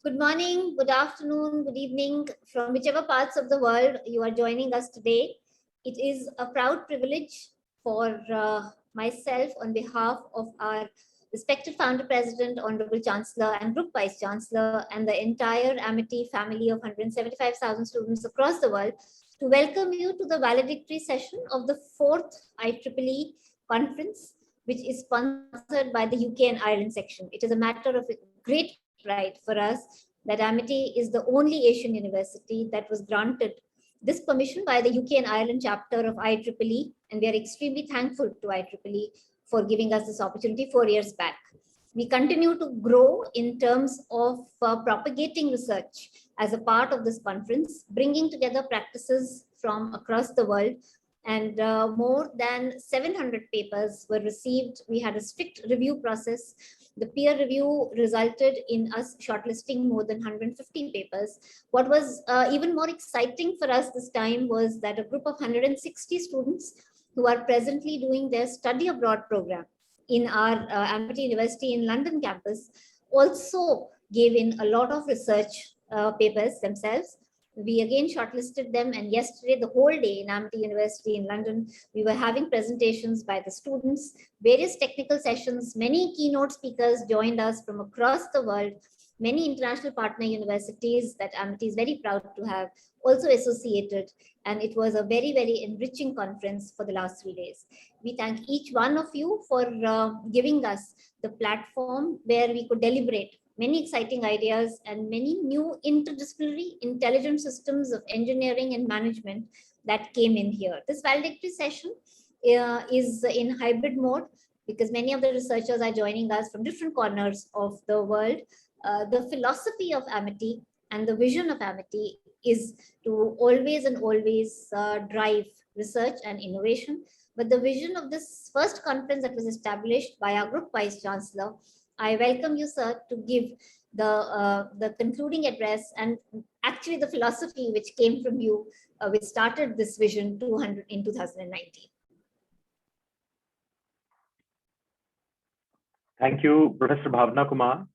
Good morning, good afternoon, good evening, from whichever parts of the world you are joining us today. It is a proud privilege for myself, on behalf of our respected founder president, Honorable Chancellor, and Group Vice Chancellor, and the entire Amity family of 175,000 students across the world, to welcome you to the valedictory session of the fourth IEEE conference, which is sponsored by the UK and Ireland section. It is a matter of great pride for us that Amity is the only Asian university that was granted this permission by the UK and Ireland chapter of IEEE, and we are extremely thankful to IEEE for giving us this opportunity 4 years back. We continue to grow in terms of propagating research as a part of this conference, bringing together practices from across the world, and more than 700 papers were received. We had a strict review process. The peer review resulted in us shortlisting more than 150 papers. What was even more exciting for us this time was that a group of 160 students who are presently doing their study abroad program in our Amity University in London campus also gave in a lot of research papers themselves. We again shortlisted them, and yesterday, the whole day in Amity University in London, we were having presentations by the students, various technical sessions. Many keynote speakers joined us from across the world. Many international partner universities that Amity is very proud to have also associated, and it was a very, very enriching conference for the last 3 days. We thank each one of you for giving us the platform where we could deliberate many exciting ideas and many new interdisciplinary intelligent systems of engineering and management that came in here. This valedictory session is in hybrid mode because many of the researchers are joining us from different corners of the world. The philosophy of Amity and the vision of Amity is to always and always drive research and innovation. But the vision of this first conference that was established by our Group Vice Chancellor, I welcome you, sir, to give the concluding address and actually the philosophy which came from you, which started this vision 200 in 2019. Thank you, Professor Bhavna Kumar,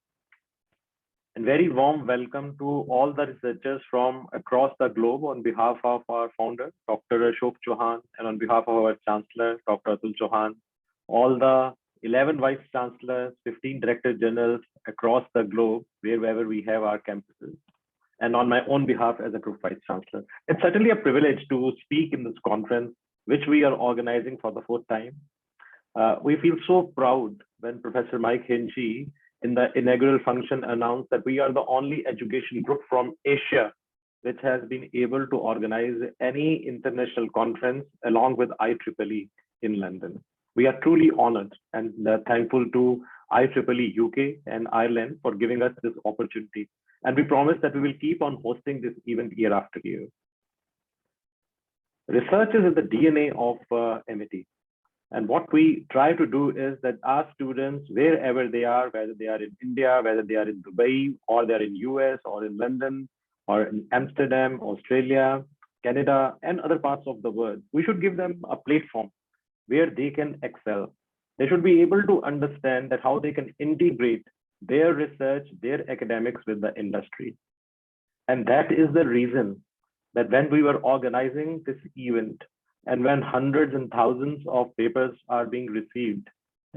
and very warm welcome to all the researchers from across the globe on behalf of our founder, Dr. Ashok Chauhan, and on behalf of our Chancellor, Dr. Atul Chauhan, all the 11 Vice Chancellors, 15 Director Generals across the globe, wherever we have our campuses, and on my own behalf as a Group Vice Chancellor. It's certainly a privilege to speak in this conference, which we are organizing for the fourth time. We feel so proud when Professor Mike Hinchy in the inaugural function announced that we are the only education group from Asia which has been able to organize any international conference along with IEEE in London. We are truly honored and thankful to IEEE UK and Ireland for giving us this opportunity. And we promise that we will keep on hosting this event year after year. Research is in the DNA of Amity. And what we try to do is that our students, wherever they are, whether they are in India, whether they are in Dubai, or they're in US, or in London, or in Amsterdam, Australia, Canada, and other parts of the world, we should give them a platform where they can excel. They should be able to understand that how they can integrate their research, their academics with the industry. And that is the reason that when we were organizing this event, and when hundreds and thousands of papers are being received,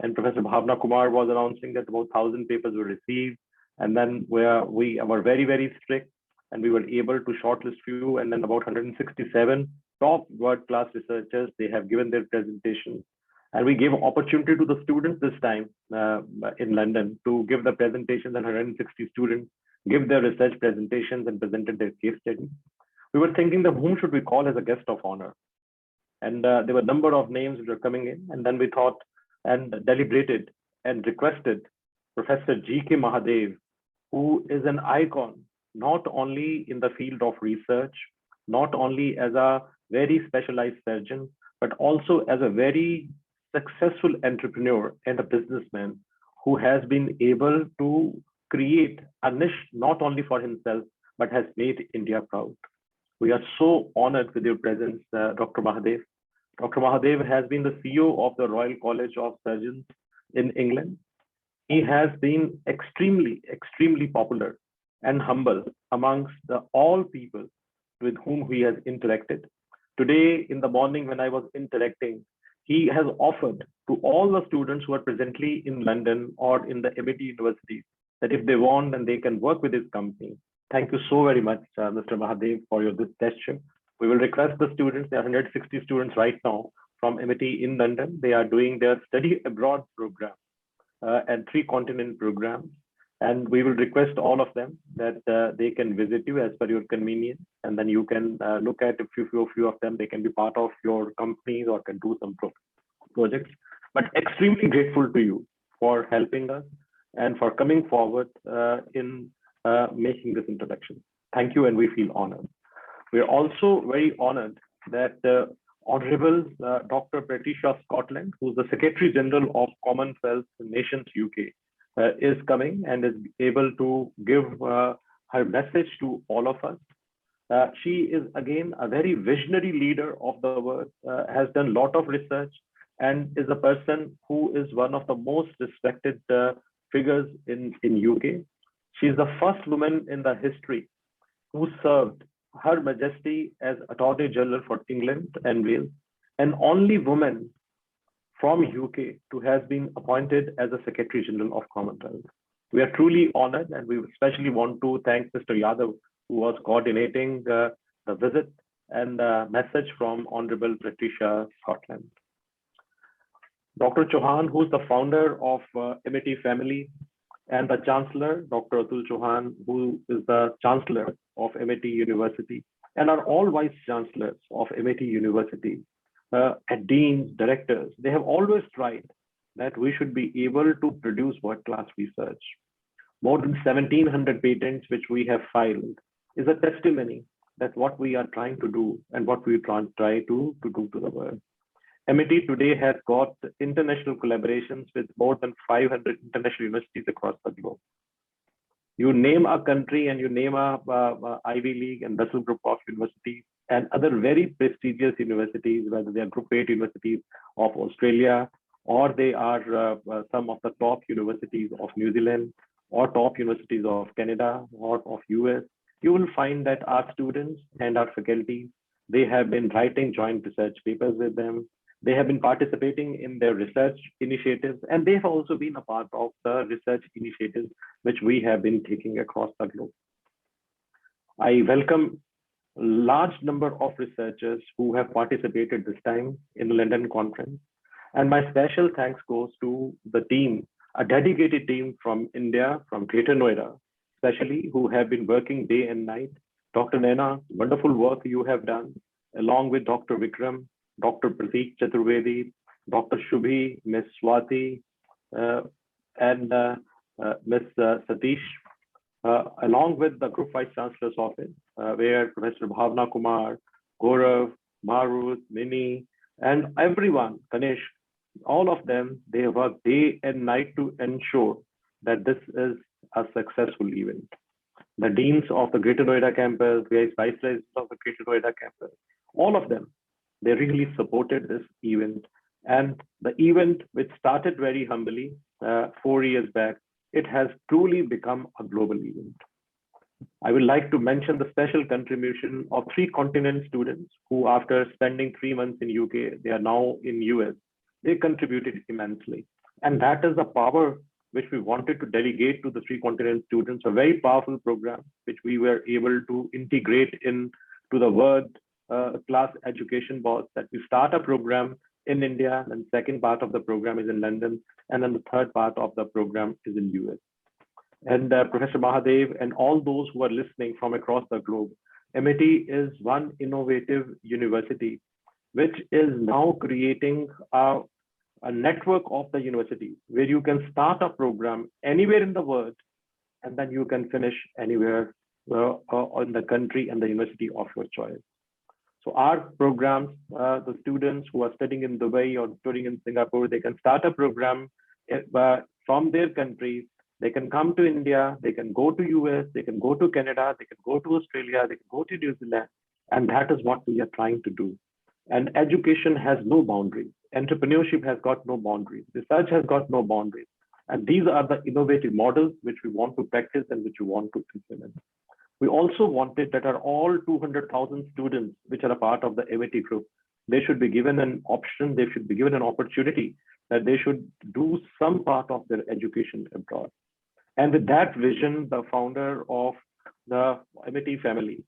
and Professor Bhavna Kumar was announcing that about 1,000 papers were received, and then we were very, very strict, and we were able to shortlist few, and then about 167 top world-class researchers, they have given their presentations. And we gave opportunity to the students this time in London to give the presentations, and 160 students give their research presentations and presented their case study. We were thinking that whom should we call as a guest of honor? And there were a number of names which were coming in. And then we thought and deliberated and requested Professor G.K. Mahadev, who is an icon, not only in the field of research, not only as a very specialized surgeon, but also as a very successful entrepreneur and a businessman who has been able to create a niche not only for himself, but has made India proud. We are so honored with your presence, Dr. Mahadev. Dr. Mahadev has been the CEO of the Royal College of Surgeons in England. He has been extremely, extremely popular and humble amongst all people with whom he has interacted. Today, in the morning, when I was interacting, he has offered to all the students who are presently in London or in the MIT University that if they want, then they can work with his company. Thank you so very much, Mr. Mahadev, for your this gesture. We will request the students, there are 160 students right now from MIT in London. They are doing their study abroad program and 3-continent programs. And we will request all of them that they can visit you as per your convenience. And then you can look at a few of them. They can be part of your companies or can do some projects. But extremely grateful to you for helping us and for coming forward in making this introduction. Thank you, and we feel honored. We're also very honored that Honorable Dr. Patricia Scotland, who's the Secretary General of Commonwealth Nations UK, is coming and is able to give her message to all of us. She is again a very visionary leader of the world, has done a lot of research, and is a person who is one of the most respected figures in UK. She is the first woman in the history who served Her Majesty as Attorney General for England and Wales, and only woman from UK to has been appointed as a Secretary General of Commonwealth. We are truly honored, and we especially want to thank Mr. Yadav, who was coordinating the visit and the message from Honorable Patricia Scotland. Dr. Chauhan, who's the founder of MIT Family, and the Chancellor, Dr. Atul Chauhan, who is the Chancellor of MIT University, and are all Vice Chancellors of MIT University, and Deans, Directors. They have always tried that we should be able to produce world-class research. More than 1,700 patents which we have filed is a testimony that what we are trying to do and what we try to do to the world. MIT today has got international collaborations with more than 500 international universities across the globe. You name a country and you name a Ivy League and Russell Group of universities and other very prestigious universities, whether they are Group 8 universities of Australia, or they are some of the top universities of New Zealand, or top universities of Canada, or of US, you will find that our students and our faculty, they have been writing joint research papers with them. They have been participating in their research initiatives, and they have also been a part of the research initiatives which we have been taking across the globe. I welcome a large number of researchers who have participated this time in the London conference. And my special thanks goes to the team, a dedicated team from India, from Greater Noida, especially, who have been working day and night. Dr. Naina, wonderful work you have done, along with Dr. Vikram, Dr. Prateek Chaturvedi, Dr. Shubhi, Ms. Swati, and Ms. Satish, along with the Group Vice Chancellor's Office, where Professor Bhavna Kumar, Gaurav, Marut, Mini, and everyone, Ganesh, all of them, they work day and night to ensure that this is a successful event. The deans of the Greater Noida campus, the vice presidents of the Greater Noida campus, all of them, they really supported this event. And the event, which started very humbly 4 years back, it has truly become a global event. I would like to mention the special contribution of 3-continent students who, after spending 3 months in UK, they are now in US. They contributed immensely. And that is the power which we wanted to delegate to the 3-continent students, a very powerful program, which we were able to integrate into the world class education board, that we start a program in India, and second part of the program is in London, and then the third part of the program is in US. And Professor Mahadev and all those who are listening from across the globe, MIT is one innovative university which is now creating a network of the university where you can start a program anywhere in the world, and then you can finish anywhere in the country and the university of your choice. So our programs, the students who are studying in Dubai or studying in Singapore, they can start a program from their countries. They can come to India, they can go to US, they can go to Canada, they can go to Australia, they can go to New Zealand. And that is what we are trying to do. And education has no boundaries. Entrepreneurship has got no boundaries. Research has got no boundaries. And these are the innovative models which we want to practice and which we want to implement. We also wanted that are all 200,000 students which are a part of the MIT group, they should be given an option, they should be given an opportunity that they should do some part of their education abroad. And with that vision, the founder of the MIT family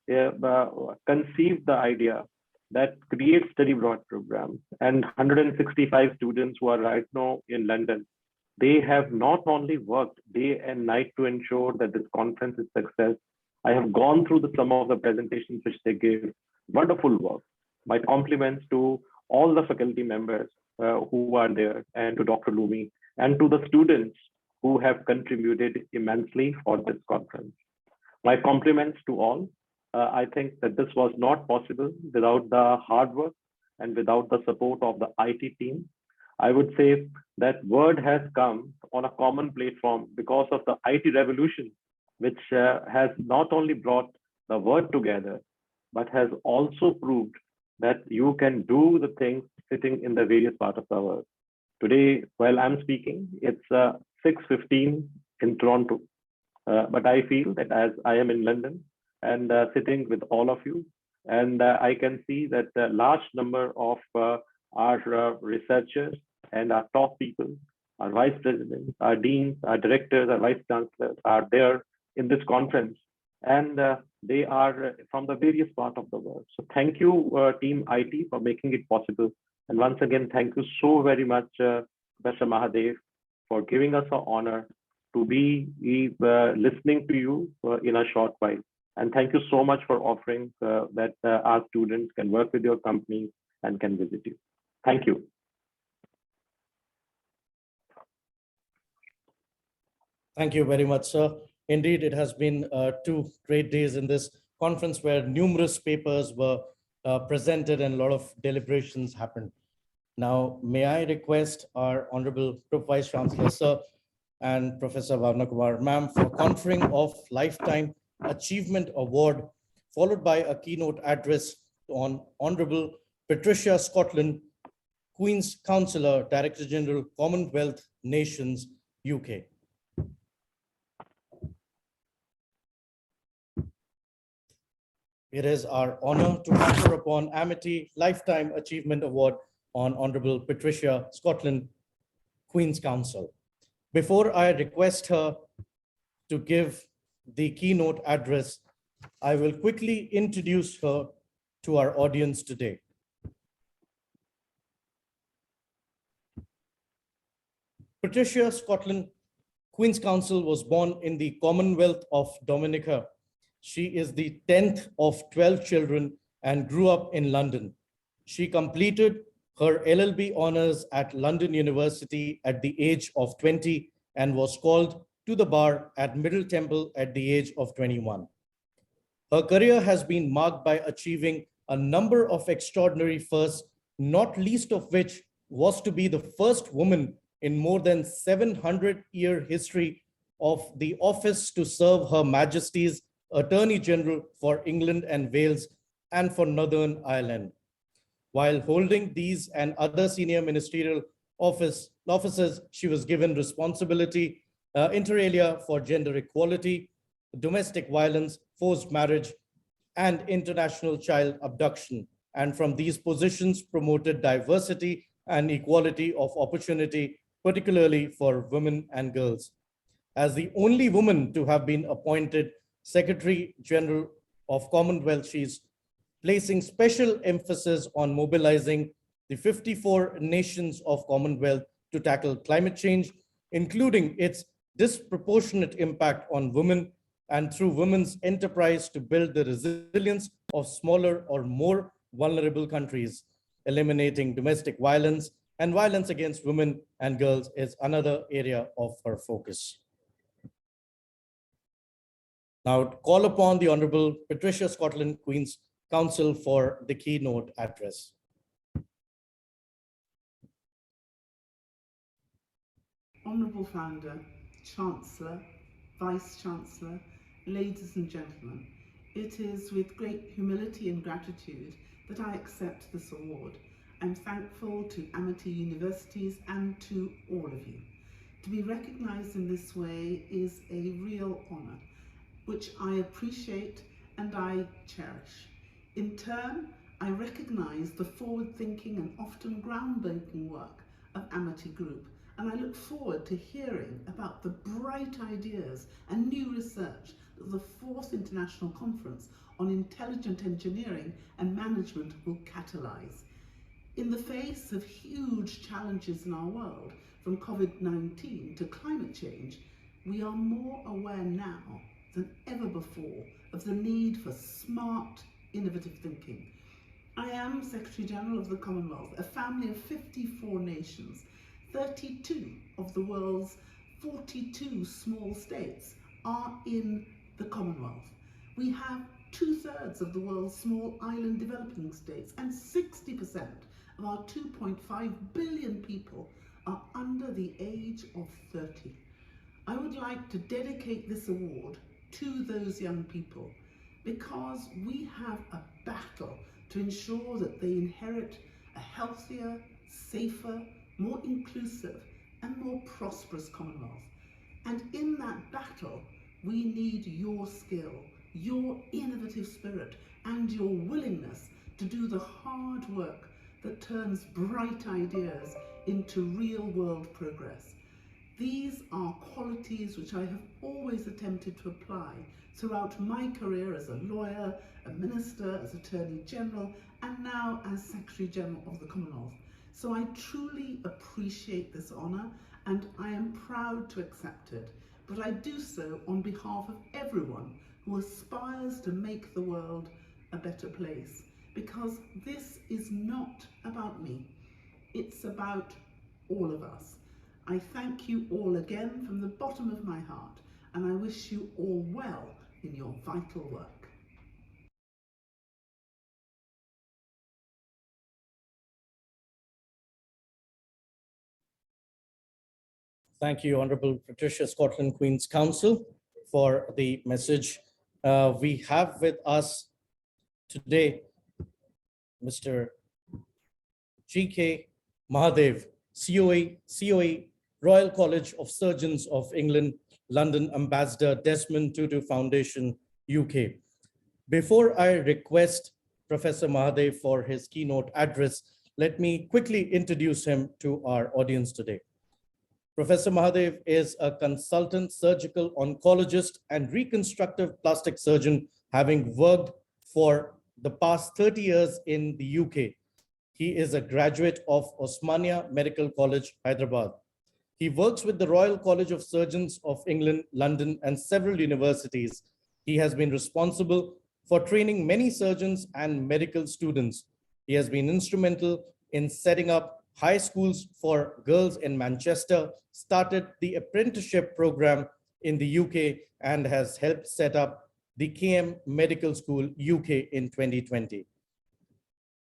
conceived the idea that create study abroad programs, and 165 students who are right now in London, they have not only worked day and night to ensure that this conference is success. I have gone through some of the presentations which they gave. Wonderful work. My compliments to all the faculty members who are there, and to Dr. Lumi, and to the students who have contributed immensely for this conference. My compliments to all. I think that this was not possible without the hard work and without the support of the IT team. I would say that word has come on a common platform because of the IT revolution, which has not only brought the word together, but has also proved that you can do the things sitting in the various parts of the world. Today, while I'm speaking, it's 6:15 in Toronto, but I feel that as I am in London and sitting with all of you, and I can see that a large number of our researchers and our top people, our vice presidents, our deans, our directors, our vice chancellors are there in this conference, and they are from the various parts of the world. So thank you, Team IT, for making it possible. And once again, thank you so very much, Professor Mahadev, for giving us the honor to be listening to you in a short while. And thank you so much for offering that our students can work with your company and can visit you. Thank you. Thank you very much, sir. Indeed, it has been 2 great days in this conference where numerous papers were presented and a lot of deliberations happened. Now, may I request our Honorable Vice Chancellor, sir, and Professor Bhavna Kumar, ma'am, for conferring of Lifetime Achievement Award, followed by a keynote address on Honorable Patricia Scotland, Queen's Counsellor, Director General, Commonwealth Nations, UK. It is our honor to confer upon Amity Lifetime Achievement Award on Honorable Patricia Scotland, Queen's Counsel. Before I request her to give the keynote address, I will quickly introduce her to our audience today. Patricia Scotland, Queen's Counsel, was born in the Commonwealth of Dominica. She is the 10th of 12 children and grew up in London. She completed her LLB honors at London University at the age of 20 and was called to the bar at Middle Temple at the age of 21. Her career has been marked by achieving a number of extraordinary firsts, not least of which was to be the first woman in more than 700-year history of the office to serve Her Majesty's Attorney General for England and Wales and for Northern Ireland. While holding these and other senior ministerial offices, she was given responsibility inter alia for gender equality, domestic violence, forced marriage, and international child abduction. And from these positions promoted diversity and equality of opportunity, particularly for women and girls. As the only woman to have been appointed Secretary General of Commonwealth, she's placing special emphasis on mobilizing the 54 nations of Commonwealth to tackle climate change, including its disproportionate impact on women, and through women's enterprise to build the resilience of smaller or more vulnerable countries. Eliminating domestic violence and violence against women and girls is another area of her focus. Now, call upon the Honorable Patricia Scotland, Queen's Counsel, for the keynote address. Honourable Founder, Chancellor, Vice-Chancellor, ladies and gentlemen, it is with great humility and gratitude that I accept this award. I'm thankful to Amity Universities and to all of you. To be recognised in this way is a real honour, which I appreciate and I cherish. In turn, I recognise the forward-thinking and often groundbreaking work of Amity Group, and I look forward to hearing about the bright ideas and new research that the 4th International Conference on Intelligent Engineering and Management will catalyse. In the face of huge challenges in our world, from COVID-19 to climate change, we are more aware now than ever before of the need for smart, innovative thinking. I am Secretary General of the Commonwealth, a family of 54 nations. 32 of the world's 42 small states are in the Commonwealth. We have 2/3 of the world's small island developing states, and 60% of our 2.5 billion people are under the age of 30. I would like to dedicate this award to those young people because we have a battle to ensure that they inherit a healthier, safer, more inclusive and more prosperous Commonwealth. And in that battle, we need your skill, your innovative spirit and your willingness to do the hard work that turns bright ideas into real world progress. These are qualities which I have always attempted to apply throughout my career as a lawyer, a minister, as Attorney General, and now as Secretary General of the Commonwealth. So I truly appreciate this honour and I am proud to accept it, but I do so on behalf of everyone who aspires to make the world a better place, because this is not about me, it's about all of us. I thank you all again from the bottom of my heart, and I wish you all well in your vital work. Thank you, Honorable Patricia Scotland Queen's Counsel, for the message. We have with us today Mr. G.K. Mahadev, COE, Royal College of Surgeons of England, London Ambassador, Desmond Tutu Foundation, UK. Before I request Professor Mahadev for his keynote address, let me quickly introduce him to our audience today. Professor Mahadev is a consultant surgical oncologist and reconstructive plastic surgeon, having worked for the past 30 years in the UK. He is a graduate of Osmania Medical College, Hyderabad. He works with the Royal College of Surgeons of England, London, and several universities. He has been responsible for training many surgeons and medical students. He has been instrumental in setting up high schools for girls in Manchester, started the apprenticeship program in the UK, and has helped set up the KM Medical School UK in 2020.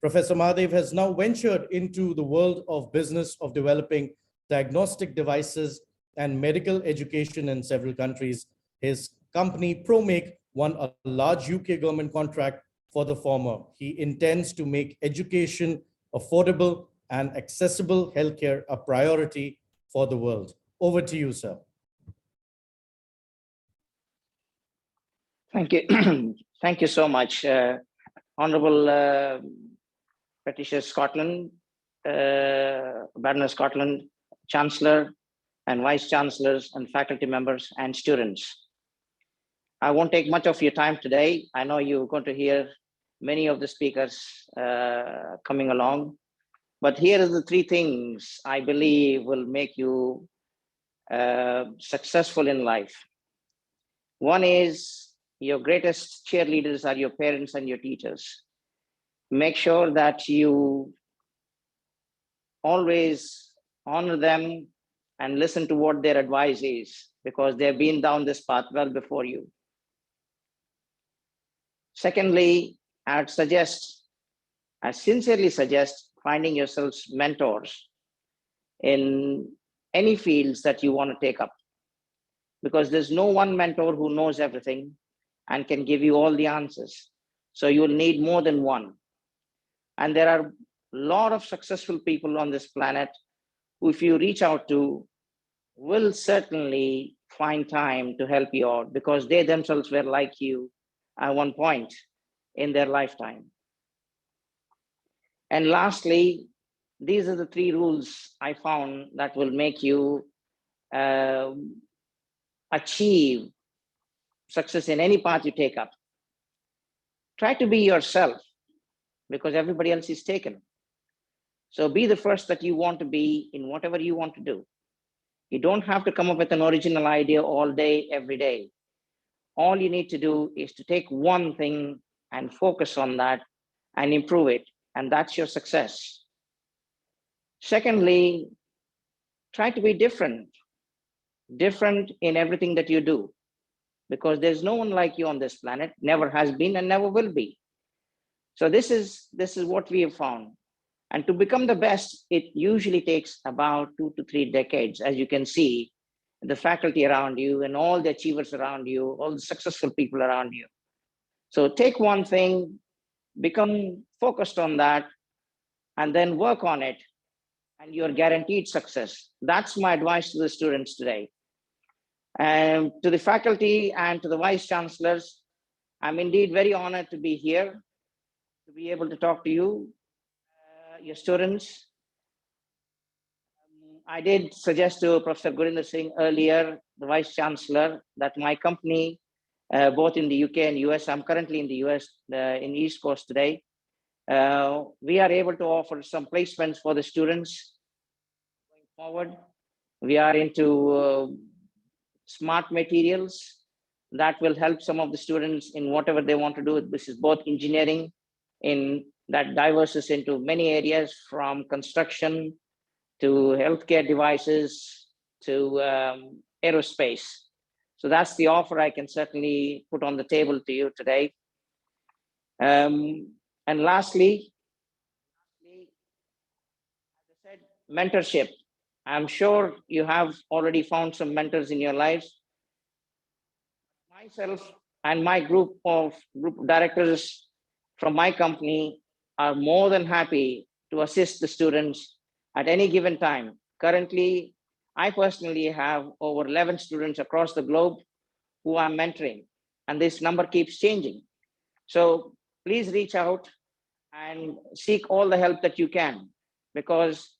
Professor Mahadev has now ventured into the world of business of developing diagnostic devices and medical education in several countries. His company ProMake won a large UK government contract for the former. He intends to make education affordable and accessible healthcare a priority for the world. Over to you, sir. Thank you. Thank you so much, Honorable Patricia Scotland, Baroness Scotland, Chancellor and Vice Chancellors and faculty members and students. I won't take much of your time today. I know you're going to hear many of the speakers coming along. But here are the three things I believe will make you successful in life. One is your greatest cheerleaders are your parents and your teachers. Make sure that you always honor them and listen to what their advice is, because they've been down this path well before you. Secondly, I sincerely suggest finding yourselves mentors in any fields that you want to take up, because there's no one mentor who knows everything and can give you all the answers. So you'll need more than one. And there are a lot of successful people on this planet who, if you reach out to, will certainly find time to help you out because they themselves were like you at one point in their lifetime. And lastly, these are the 3 rules I found that will make you achieve success in any path you take up. Try to be yourself because everybody else is taken. So be the first that you want to be in whatever you want to do. You don't have to come up with an original idea all day, every day. All you need to do is to take one thing and focus on that and improve it. And that's your success. Secondly, try to be different in everything that you do, because there's no one like you on this planet, never has been and never will be. So this is what we have found. And to become the best, it usually takes about 2 to 3 decades, as you can see, the faculty around you and all the achievers around you, all the successful people around you. So take one thing, become focused on that, and then work on it, and you're guaranteed success. That's my advice to the students today. And to the faculty and to the vice chancellors, I'm indeed very honored to be here, to be able to talk to you, your students. I did suggest to Professor Gurinder Singh earlier, the Vice Chancellor, that my company, both in the UK and US, I'm currently in the US, in East Coast today, we are able to offer some placements for the students going forward. We are into smart materials that will help some of the students in whatever they want to do. This is both engineering in that diverses into many areas, from construction to healthcare devices to aerospace. So that's the offer I can certainly put on the table to you today. And lastly, as I said, mentorship. I'm sure you have already found some mentors in your lives. Myself and my group of directors from my company are more than happy to assist the students at any given time. Currently, I personally have over 11 students across the globe who I'm mentoring, and this number keeps changing. So please reach out and seek all the help that you can, because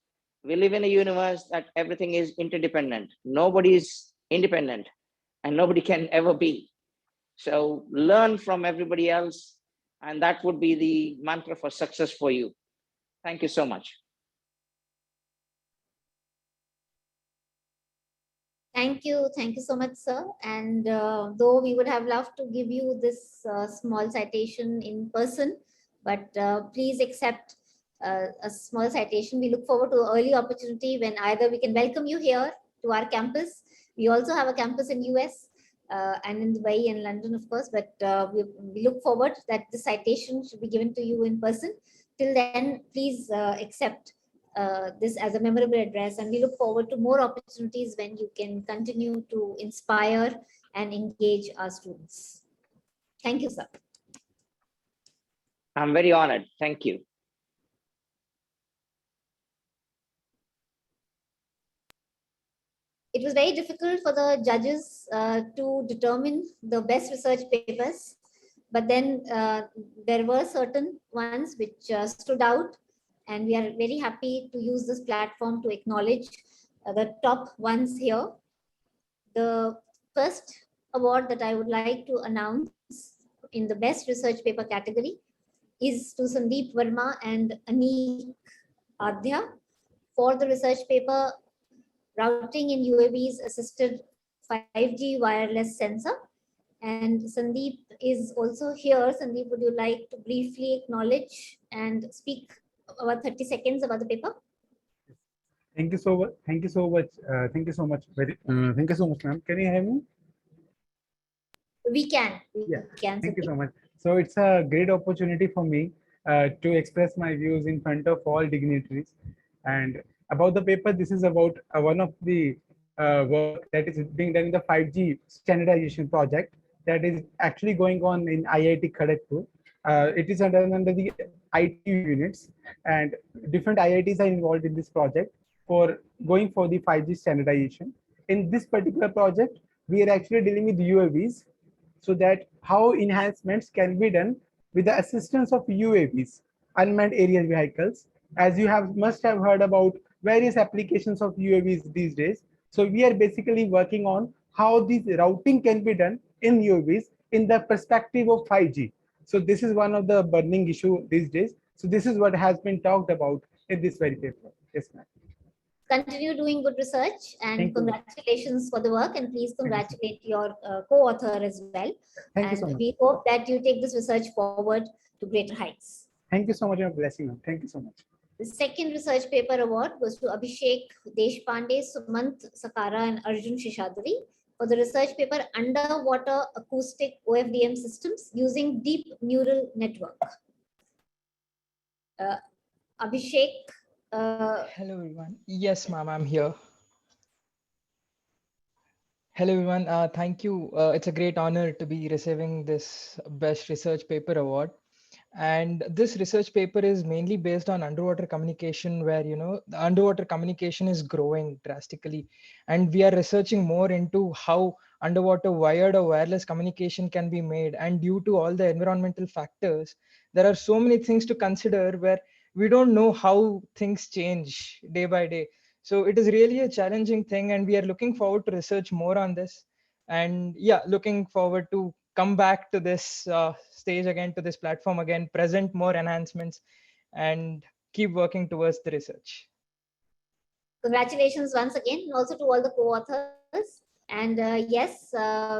we live in a universe that everything is interdependent. Nobody is independent, and nobody can ever be. So learn from everybody else, and that would be the mantra for success for you. Thank you so much. Thank you so much, sir. And though we would have loved to give you this small citation in person, but please accept a small citation. We look forward to an early opportunity when either we can welcome you here to our campus. We also have a campus in US and in Dubai and London, of course, but we look forward that the citation should be given to you in person. Till then, please accept this as a memorable address, and we look forward to more opportunities when you can continue to inspire and engage our students. Thank you, sir. I'm very honored. Thank you. It was very difficult for the judges to determine the best research papers, but then there were certain ones which stood out, and we are very happy to use this platform to acknowledge the top ones here. The first award that I would like to announce in the best research paper category is to Sandeep Verma and Anik Adhya for the research paper Routing in UAVs Assisted 5G Wireless Sensor. And Sandeep is also here. Sandeep, would you like to briefly acknowledge and speak about 30 seconds about the paper? Thank you so much. Thank you so much. Thank you so much. Thank you so much, ma'am. Can you hear me? We can. Yeah. Can, Thank you Sandeep. so much. So it's a great opportunity for me to express my views in front of all dignitaries. And about the paper, this is about one of the work that is being done in the 5G standardization project that is actually going on in IIT Kharagpur. It is done under the IT units, and different IITs are involved in this project for going for the 5G standardization. in this particular project, we are actually dealing with UAVs, so that how enhancements can be done with the assistance of UAVs, unmanned aerial vehicles. As you must have heard about various applications of UAVs these days. So we are basically working on how this routing can be done in UAVs in the perspective of 5G. So this is one of the burning issue these days. So this is what has been talked about in this very paper. Yes, ma'am. Continue doing good research, and Thank you. congratulations for the work, and please Thank you, congratulate your co-author as well. Thank you And so much. we hope that you take this research forward to greater heights. Thank you so much for blessing, ma'am. Thank you so much. The second research paper award goes to Abhishek Deshpande, Sumant Sakara, and Arjun Shishadri for the research paper Underwater Acoustic OFDM Systems using Deep Neural Network. Abhishek. Hello everyone. Yes, ma'am, I'm here. Hello everyone. Thank you. It's a great honor to be receiving this Best Research Paper Award. And this research paper is mainly based on underwater communication, where the underwater communication is growing drastically, and we are researching more into how underwater wired or wireless communication can be made. And due to all the environmental factors, there are so many things to consider where we don't know how things change day by day. So it is really a challenging thing, and we are looking forward to research more on this. And yeah, looking forward to come back to this stage again, to this platform again, present more enhancements, and keep working towards the research. Congratulations once again, and also to all the co-authors. And yes,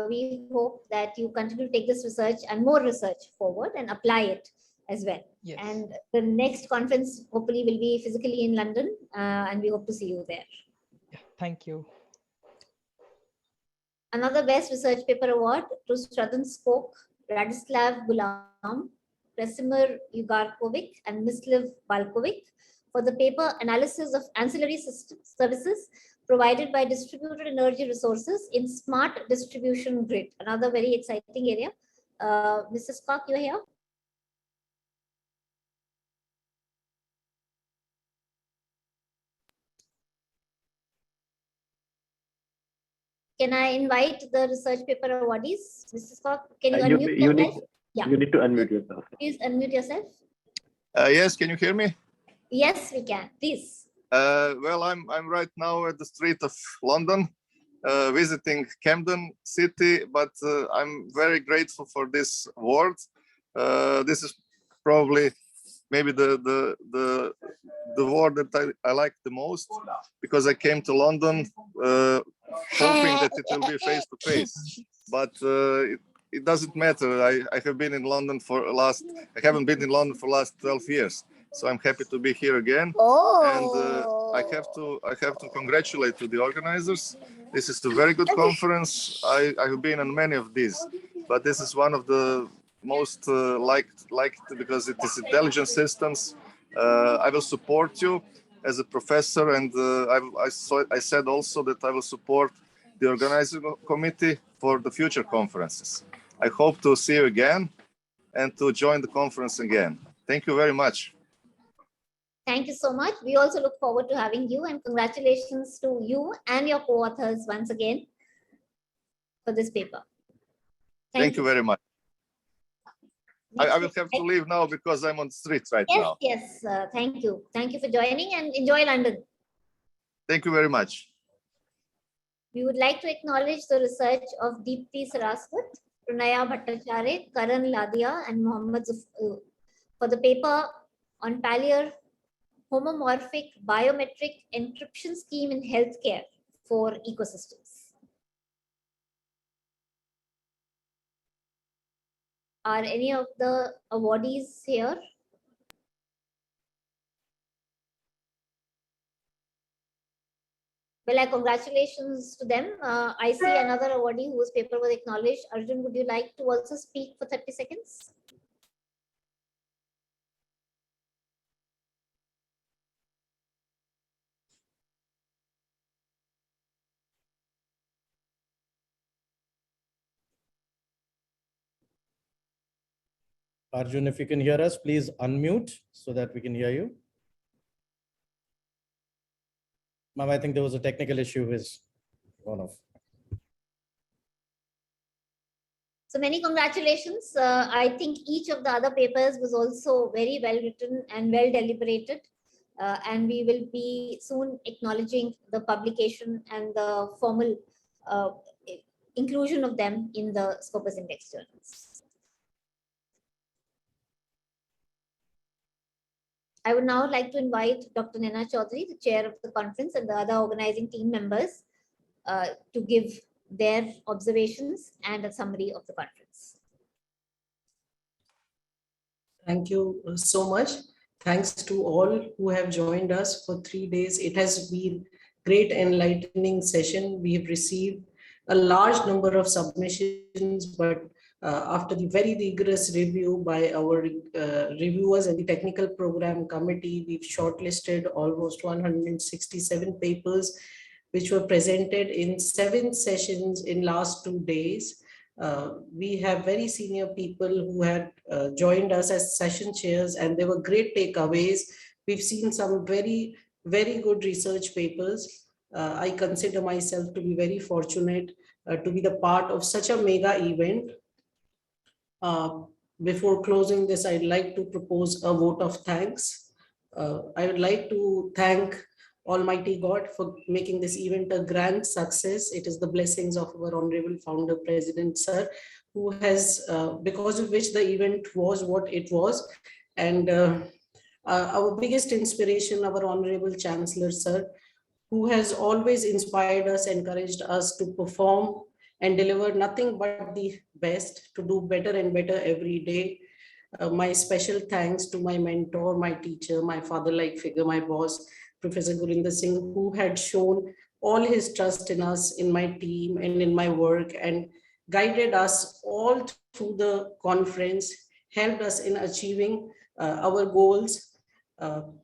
we hope that you continue to take this research and more research forward and apply it as well. Yes. And the next conference hopefully will be physically in London, and we hope to see you there. Yeah, thank you. Another Best Research Paper Award to Shradan Skok, Radislav Gulam, Kresimir Ugarkovic, and Misliv Balkovic for the paper Analysis of Ancillary Systems Services Provided by Distributed Energy Resources in Smart Distribution Grid. Another very exciting area. Mrs. Skok, you are here? Can I invite the research paper awardees? Mrs. Skok, can you unmute yourself? You need to unmute yourself. Please unmute yourself. Yes, can you hear me? Yes, we can. Please. Well, I'm right now at the street of London, visiting Camden City, but I'm very grateful for this award. This is probably maybe the award that I like the most, because I came to London hoping that it will be face to face, but it doesn't matter. I have been in London I haven't been in London for the last 12 years. So I'm happy to be here again, and I have to congratulate to the organizers. This is a very good conference. I have been on many of these, but this is one of the most liked because it is intelligent systems. I will support you as a professor, and I said also that I will support the organizing committee for the future conferences. I hope to see you again and to join the conference again. Thank you very much. Thank you so much. We also look forward to having you, and congratulations to you and your co-authors once again for this paper. Thank you very much. I will have to leave now because I'm on the street right now. Yes, thank you. Thank you for joining, and enjoy London. Thank you very much. We would like to acknowledge the research of Deepti Saraswat, Pranaya Bhattacharya, Karan Ladia, and Mohammad for the paper on Pallier Homomorphic Biometric Encryption Scheme in Healthcare for Ecosystems. Are any of the awardees here? Well, congratulations to them. I see another awardee whose paper was acknowledged. Arjun, would you like to also speak for 30 seconds? Arjun, if you can hear us, please unmute so that we can hear you. Ma'am, I think there was a technical issue. gone off. So many congratulations. I think each of the other papers was also very well written and well deliberated. And we will be soon acknowledging the publication and the formal inclusion of them in the Scopus Index journals. I would now like to invite Dr. Naina Chaudhary, the chair of the conference, and the other organizing team members to give their observations and a summary of the conference. Thank you so much. Thanks to all who have joined us for 3 days. It has been great enlightening session. We have received a large number of submissions, but after the very rigorous review by our reviewers and the technical program committee, we've shortlisted almost 167 papers, which were presented in 7 sessions in last 2 days. We have very senior people who had joined us as session chairs, and there were great takeaways. We've seen some very, very good research papers. I consider myself to be very fortunate to be the part of such a mega event. Before closing this, I'd like to propose a vote of thanks. I would like to thank Almighty God for making this event a grand success. It is the blessings of our honorable founder, President Sir, who has, because of which the event was what it was. And our biggest inspiration, our honorable Chancellor Sir, who has always inspired us, encouraged us to perform and deliver nothing but the best, to do better and better every day. My special thanks to my mentor, my teacher, my father-like figure, my boss, Professor Gurinder Singh, who had shown all his trust in us, in my team and in my work, and guided us all through the conference, helped us in achieving our goals.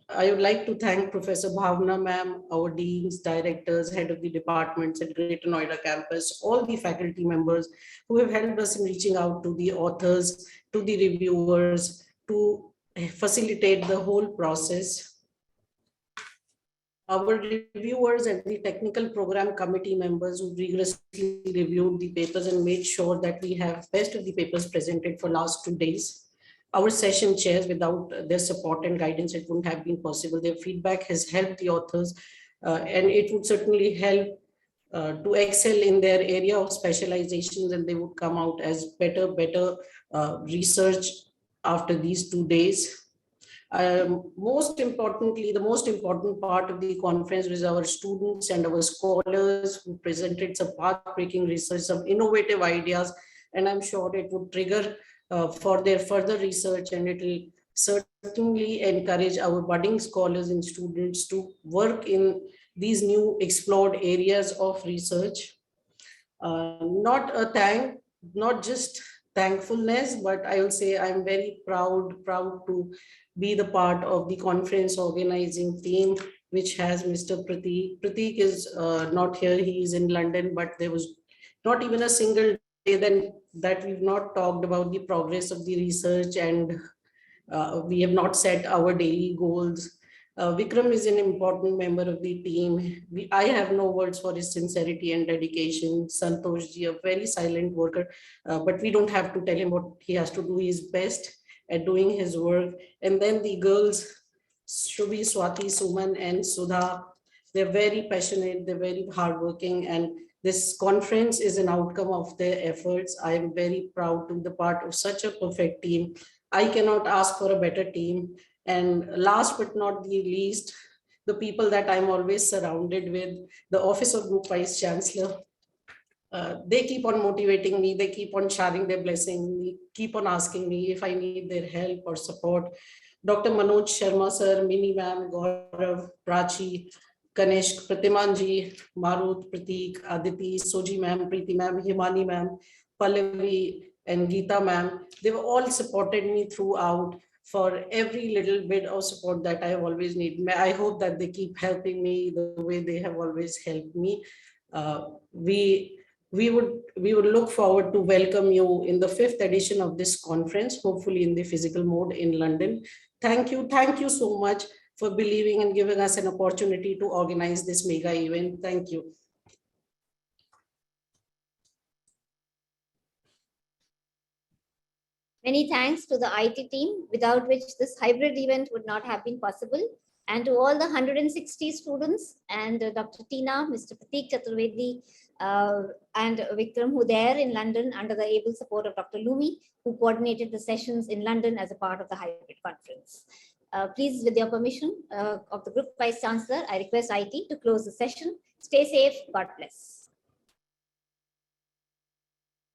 I would like to thank Professor Bhavna ma'am, our deans, directors, head of the departments at Greater Noida campus, all the faculty members who have helped us in reaching out to the authors, to the reviewers, to facilitate the whole process. Our reviewers and the technical program committee members who rigorously reviewed the papers and made sure that we have best of the papers presented for last 2 days. Our session chairs, without their support and guidance, it wouldn't have been possible. Their feedback has helped the authors, and it would certainly help to excel in their area of specializations, and they would come out as better research after these 2 days. Most importantly, the most important part of the conference was our students and our scholars who presented some path-breaking research, some innovative ideas, and I'm sure it would trigger for their further research, and it will certainly encourage our budding scholars and students to work in these new explored areas of research. Not just thankfulness, but I will say I'm very proud to be the part of the conference organizing team, which has Mr. Prateek. Prateek is not here, he is in London, but there was not even a single day then that we've not talked about the progress of the research, and we have not set our daily goals. Vikram is an important member of the team. I have no words for his sincerity and dedication. Santosh ji, a very silent worker, but we don't have to tell him what he has to do. He is best at doing his work. And then the girls, Shubhi, Swati, Suman, and Sudha, they're very passionate, they're very hardworking, and this conference is an outcome of their efforts. I am very proud to be the part of such a perfect team. I cannot ask for a better team. And last but not the least, the people that I'm always surrounded with, the Office of Group Vice Chancellor. They keep on motivating me, they keep on sharing their blessing, keep on asking me if I need their help or support. Dr. Manoj Sharma sir, Mini ma'am, Gaurav, Prachi, Kanishk, Pratimanji, Marut, Prateek, Aditi, Soji ma'am, Preeti ma'am, Himani ma'am, Pallavi, and Geeta ma'am, they were all supported me throughout for every little bit of support that I have always needed. I hope that they keep helping me the way they have always helped me. We would look forward to welcome you in the 5th edition of this conference, hopefully in the physical mode in London. Thank you so much for believing and giving us an opportunity to organize this mega event. Thank you. Many thanks to the IT team, without which this hybrid event would not have been possible, and to all the 160 students and Dr. Tina, Mr. Pratik Chaturvedi, and Vikram, who there in London under the able support of Dr. Lumi, who coordinated the sessions in London as a part of the hybrid conference. Please, with your permission of the Group Vice Chancellor, I request IT to close the session. Stay safe. God bless.